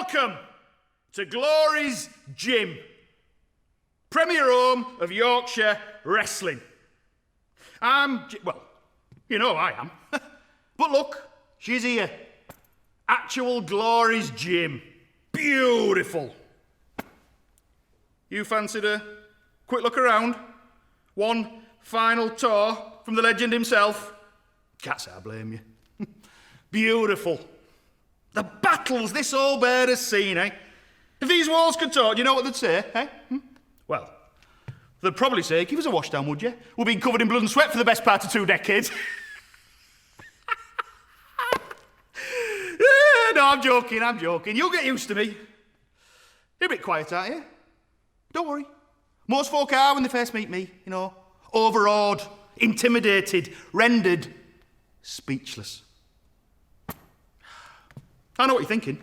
Welcome to Glory's Gym, premier home of Yorkshire wrestling. Well, you know I am. But look, she's here. Actual Glory's Gym. Beautiful. You fancied a quick look around? One final tour from the legend himself? Can't say I blame you. Beautiful. The battles this old bird has seen, eh? If these walls could talk, do you know what they'd say, eh? Well, they'd probably say, give us a wash down, would you? We've been covered in blood and sweat for the best part of 2 decades. No, I'm joking. You'll get used to me. You're a bit quiet, aren't you? Don't worry. Most folk are when they first meet me, you know. Overawed, intimidated, rendered speechless. I know what you're thinking.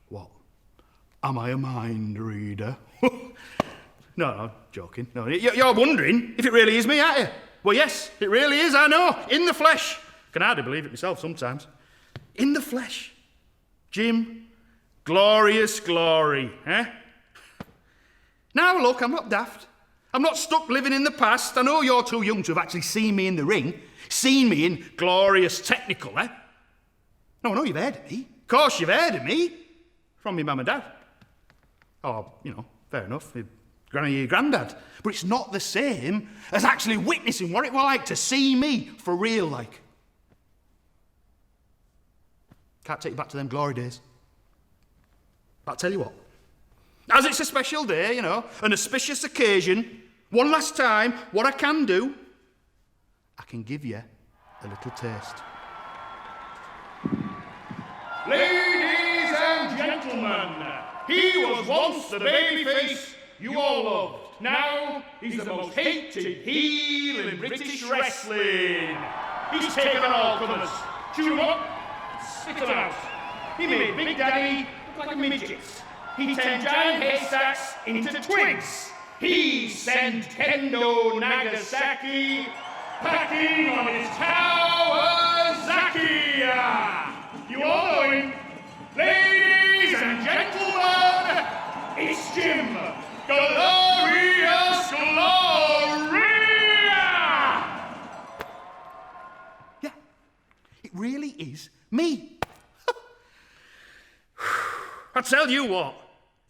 What? Am I a mind reader? No, joking. No, you're wondering if it really is me, aren't you? Well, yes, it really is, I know. In the flesh. I can hardly believe it myself sometimes. In the flesh. Jim, glorious glory, eh? Now, look, I'm not daft. I'm not stuck living in the past. I know you're too young to have actually seen me in the ring, seen me in glorious technical, eh? No, I know you've heard of me. Of course you've heard of me. From your mum and dad. Oh, you know, fair enough. Your granny or your granddad. But it's not the same as actually witnessing what it was like to see me for real, like. Can't take you back to them glory days. But I'll tell you what. As it's a special day, you know, an auspicious occasion, one last time, what I can do, I can give you a little taste. Ladies and gentlemen, he was once the babyface you all loved. Now he's the most hated heel in British wrestling. He's taken all comers, chew 'em up, spit 'em out. He made Big Daddy look like a midget. He turned giant haystacks into twigs. He sent Kendo Nagasaki packing on his Kawasaki. You all know him. Ladies and gentlemen, it's Jim. Glorious Gloria! Yeah, it really is me. I tell you what,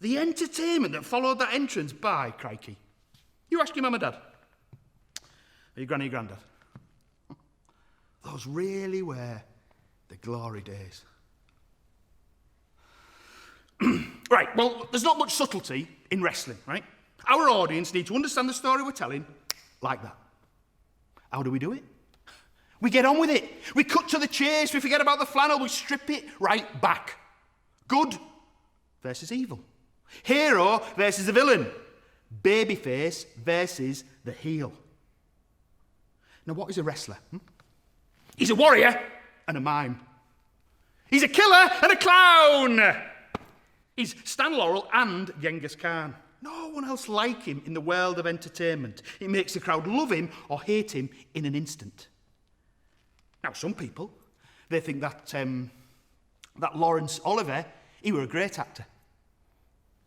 the entertainment that followed that entrance, by crikey. You ask your mum and dad. Or your granny or granddad. Those really were the glory days. Right, well, there's not much subtlety in wrestling, right? Our audience need to understand the story we're telling like that. How do we do it? We get on with it. We cut to the chase. We forget about the flannel. We strip it right back. Good versus evil. Hero versus the villain. Babyface versus the heel. Now, what is a wrestler? He's a warrior and a mime. He's a killer and a clown. He's Stan Laurel and Genghis Khan. No one else like him in the world of entertainment. It makes the crowd love him or hate him in an instant. Now, some people, they think that Laurence Olivier, he were a great actor.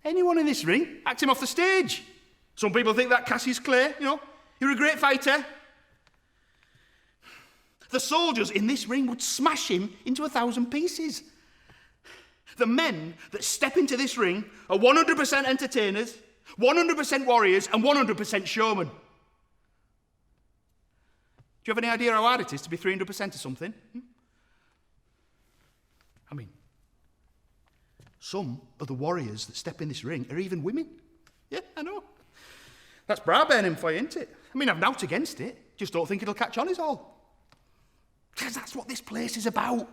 Anyone in this ring, act him off the stage. Some people think that Cassius Clay, you know, he were a great fighter. The soldiers in this ring would smash him into 1,000 pieces. The men that step into this ring are 100% entertainers, 100% warriors, and 100% showmen. Do you have any idea how hard it is to be 300% of something? I mean, some of the warriors that step in this ring are even women. Yeah, I know. That's bra burning for you, isn't it? I mean, I've nought against it. Just don't think it'll catch on is all. Because that's what this place is about.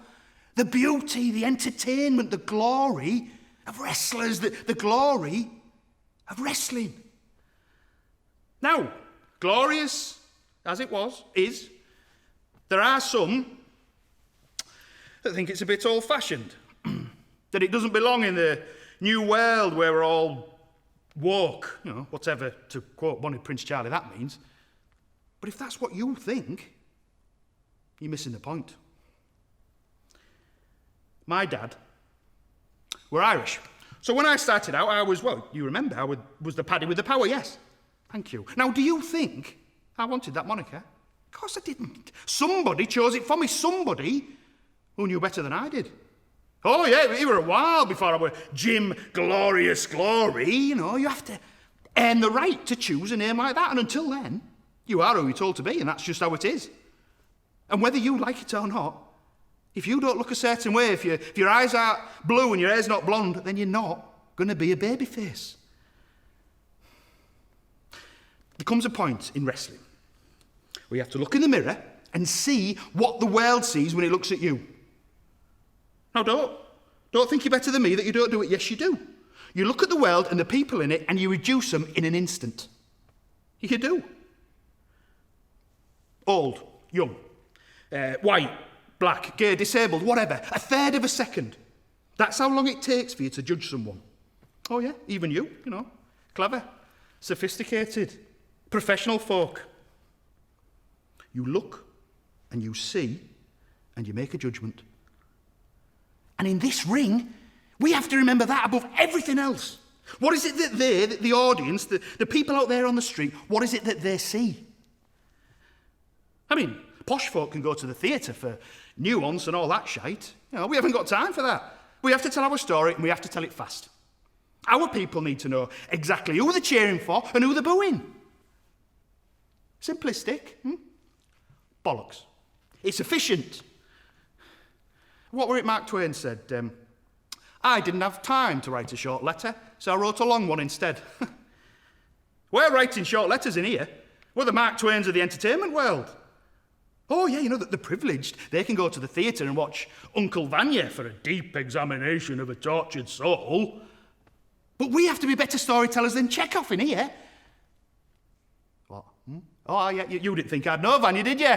The beauty, the entertainment, the glory of wrestlers, the glory of wrestling. Now, glorious as it is, there are some that think it's a bit old-fashioned, that it doesn't belong in the new world where we're all woke, you know, whatever, to quote Bonnie Prince Charlie, that means. But if that's what you think, you're missing the point. My dad We're Irish. So when I started out, I was, well, you remember, I was the Paddy with the power, yes. Thank you. Now, do you think I wanted that moniker? Of course I didn't. Somebody chose it for me. Somebody who knew better than I did. Oh, yeah, it were a while before I were Jim Glorious Glory. You know, you have to earn the right to choose a name like that. And until then, you are who you're told to be, and that's just how it is. And whether you like it or not, if you don't look a certain way, if your eyes are blue and your hair's not blonde, then you're not going to be a babyface. There comes a point in wrestling where you have to look in the mirror and see what the world sees when it looks at you. Now, don't think you're better than me that you don't do it. Yes, you do. You look at the world and the people in it and you reduce them in an instant. You do. Old, young, white, black, gay, disabled, whatever. A third of a second. That's how long it takes for you to judge someone. Oh, yeah, even you know. Clever, sophisticated, professional folk. You look and you see and you make a judgment. And in this ring, we have to remember that above everything else. What is it that the audience, the people out there on the street, what is it that they see? I mean, posh folk can go to the theatre for nuance and all that shite. You know, we haven't got time for that. We have to tell our story and we have to tell it fast. Our people need to know exactly who they're cheering for and who they're booing. Simplistic. Bollocks. It's efficient. What were it Mark Twain said? I didn't have time to write a short letter, so I wrote a long one instead. We're writing short letters in here. We're the Mark Twains of the entertainment world. Oh, yeah, you know, the privileged, they can go to the theatre and watch Uncle Vanya for a deep examination of a tortured soul. But we have to be better storytellers than Chekhov in here. What? Oh, yeah, you didn't think I'd know Vanya, did you?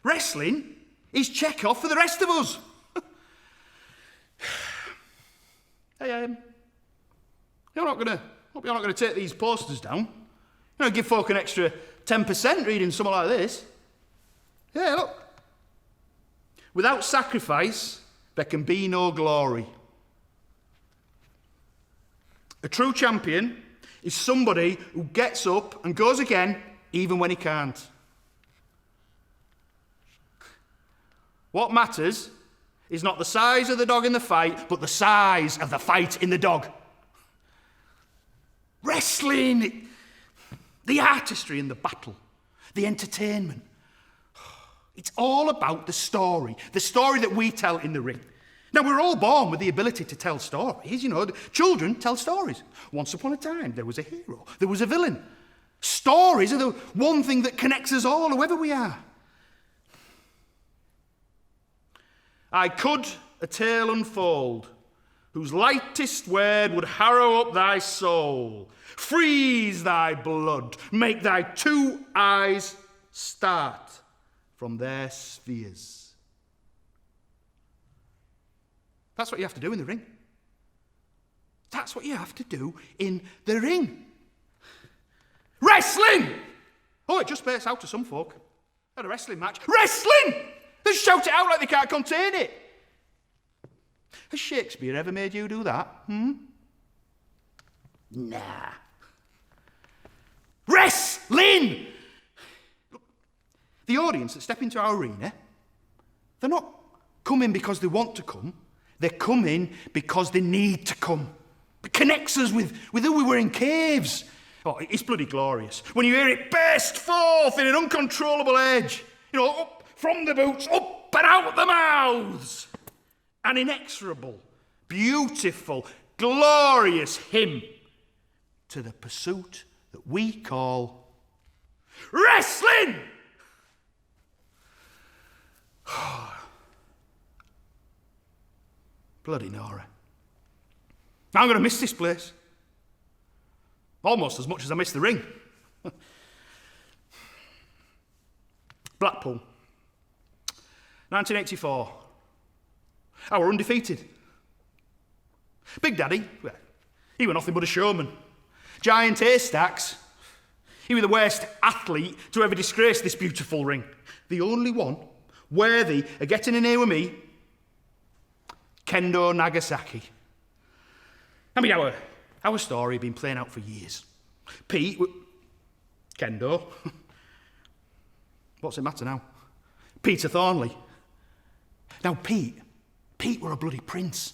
Wrestling is Chekhov for the rest of us. Hey, you're not gonna take these posters down. You know, give folk an extra 10% reading something like this. Yeah, look. Without sacrifice, there can be no glory. A true champion is somebody who gets up and goes again, even when he can't. What matters is not the size of the dog in the fight, but the size of the fight in the dog. Wrestling, the artistry in the battle, the entertainment. It's all about the story that we tell in the ring. Now, we're all born with the ability to tell stories, you know. Children tell stories. Once upon a time, there was a hero, there was a villain. Stories are the one thing that connects us all, whoever we are. I could a tale unfold, whose lightest word would harrow up thy soul, freeze thy blood, make thy two eyes start from their spheres. That's what you have to do in the ring. That's what you have to do in the ring. Wrestling! Oh, it just bursts out to some folk. At a wrestling match. Wrestling! They shout it out like they can't contain it. Has Shakespeare ever made you do that? Nah. Wrestling! Look, the audience that step into our arena, they're not coming because they want to come. They're coming because they need to come. It connects us with who we were in caves. Oh, it's bloody glorious. When you hear it burst forth in an uncontrollable edge, you know, up from the boots, up and out the mouths. An inexorable, beautiful, glorious hymn to the pursuit that we call wrestling! Bloody Nora. I'm going to miss this place. Almost as much as I miss the ring. Blackpool. 1984. I were undefeated. Big Daddy, well, he were nothing but a showman. Giant Haystacks, he was the worst athlete to ever disgrace this beautiful ring. The only one worthy of getting in here with me, Kendo Nagasaki. I mean, our story had been playing out for years. Pete, Kendo. What's it matter now? Peter Thornley. Now, Pete were a bloody prince.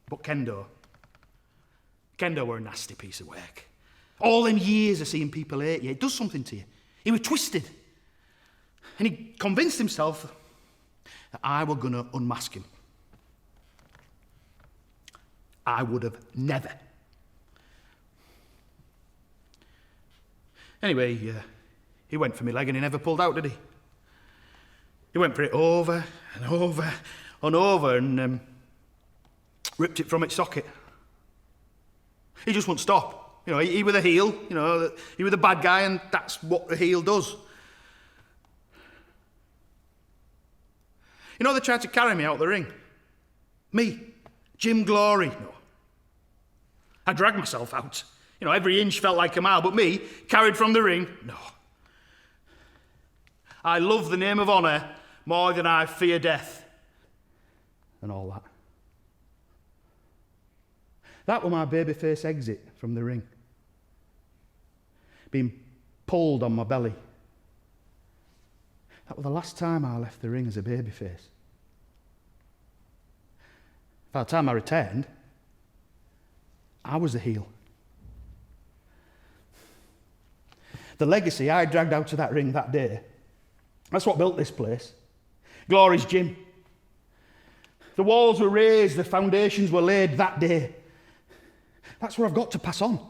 But Kendo were a nasty piece of work. All them years of seeing people hate you, it does something to you. He was twisted. And he convinced himself that I were going to unmask him. I would have never. Anyway, he went for me leg and he never pulled out, did he? He went for it over and over and over and ripped it from its socket. He just wouldn't stop. You know, he was a heel, you know, he was the bad guy and that's what the heel does. You know, they tried to carry me out the ring. Me, Jim Glory. No. I dragged myself out. You know, every inch felt like a mile, but me, carried from the ring, no. I love the name of honour more than I fear death. And all that. That was my babyface exit from the ring. Being pulled on my belly. That was the last time I left the ring as a babyface. By the time I returned, I was the heel. The legacy I dragged out of that ring that day, that's what built this place. Glory's gym. The walls were raised, the foundations were laid that day. That's what I've got to pass on.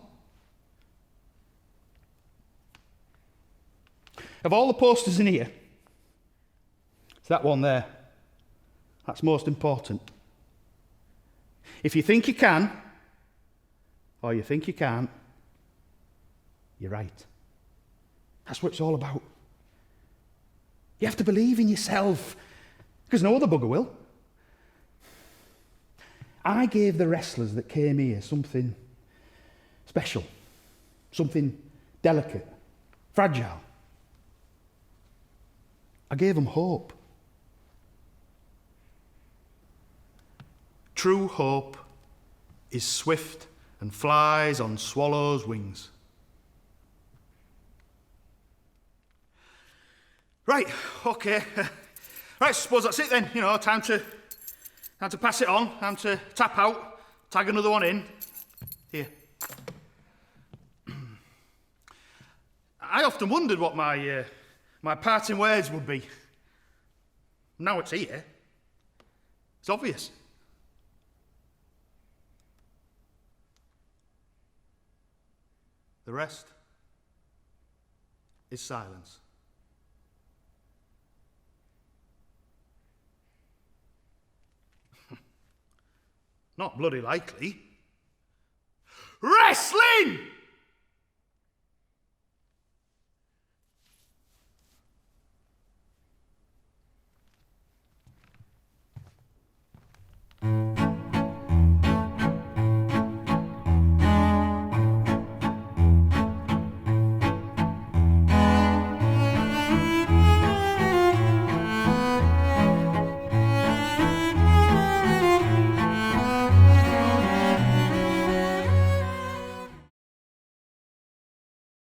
Of all the posters in here, it's that one there. That's most important. If you think you can, or you think you can't, you're right. That's what it's all about. You have to believe in yourself, because no other bugger will. I gave the wrestlers that came here something special, something delicate, fragile. I gave them hope. True hope is swift and flies on swallows' wings. Right, okay. Right, suppose that's it then. You know, time to pass it on, time to tap out, tag another one in. Here. I often wondered what my parting words would be. Now it's here. It's obvious. The rest is silence. Not bloody likely.